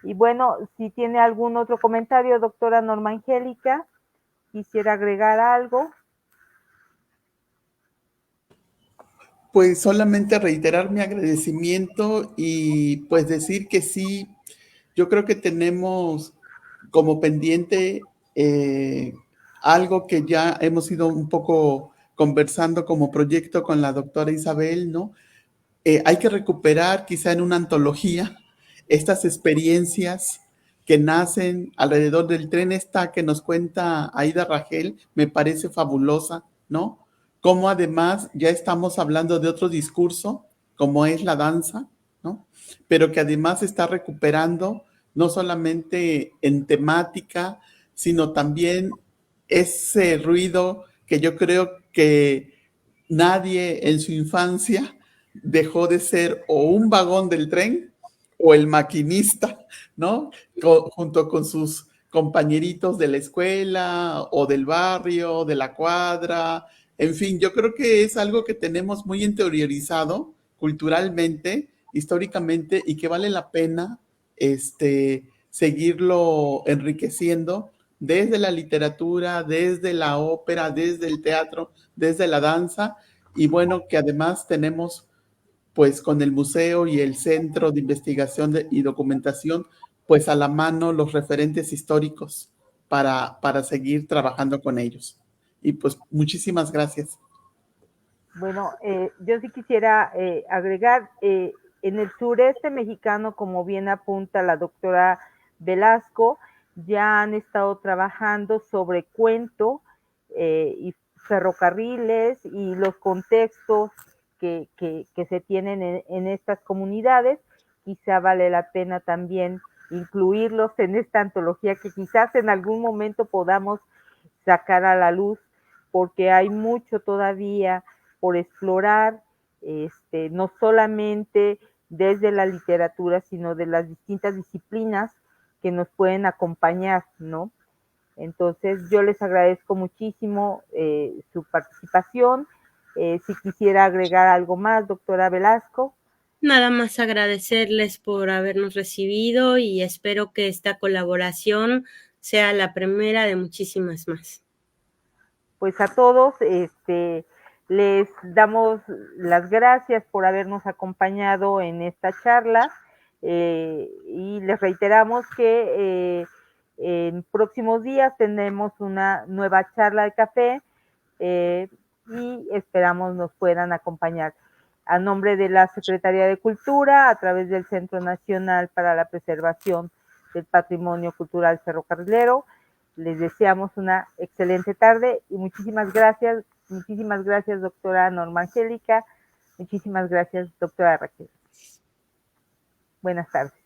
Y bueno, si tiene algún otro comentario, doctora Norma Angélica, quisiera agregar algo. Pues solamente reiterar mi agradecimiento y pues decir que sí, yo creo que tenemos como pendiente algo que ya hemos ido un poco conversando como proyecto con la doctora Isabel, ¿no? Hay que recuperar quizá en una antología estas experiencias que nacen alrededor del tren. Esta que nos cuenta Aida Rangel me parece fabulosa, ¿no? Como además ya estamos hablando de otro discurso, como es la danza, ¿no? Pero que además está recuperando no solamente en temática, sino también ese ruido que yo creo que nadie en su infancia dejó de ser o un vagón del tren o el maquinista, ¿no? Junto con sus compañeritos de la escuela o del barrio, de la cuadra. En fin, yo creo que es algo que tenemos muy interiorizado culturalmente, históricamente, y que vale la pena seguirlo enriqueciendo desde la literatura, desde la ópera, desde el teatro, desde la danza, y bueno, que además tenemos pues con el museo y el Centro de Investigación y Documentación, pues a la mano los referentes históricos para seguir trabajando con ellos. Y pues muchísimas gracias. Bueno, yo sí quisiera agregar, en el sureste mexicano, como bien apunta la doctora Velasco, ya han estado trabajando sobre cuento y ferrocarriles y los contextos que se tienen en estas comunidades. Quizá vale la pena también incluirlos en esta antología que quizás en algún momento podamos sacar a la luz, porque hay mucho todavía por explorar, no solamente desde la literatura, sino de las distintas disciplinas que nos pueden acompañar, ¿no? Entonces, yo les agradezco muchísimo su participación. Si quisiera agregar algo más, doctora Velasco. Nada más agradecerles por habernos recibido y espero que esta colaboración sea la primera de muchísimas más. Pues a todos les damos las gracias por habernos acompañado en esta charla y les reiteramos que en próximos días tenemos una nueva charla de café y esperamos nos puedan acompañar. A nombre de la Secretaría de Cultura, a través del Centro Nacional para la Preservación del Patrimonio Cultural Ferrocarrilero, les deseamos una excelente tarde y muchísimas gracias, doctora Norma Angélica, muchísimas gracias, doctora Raquel. Buenas tardes.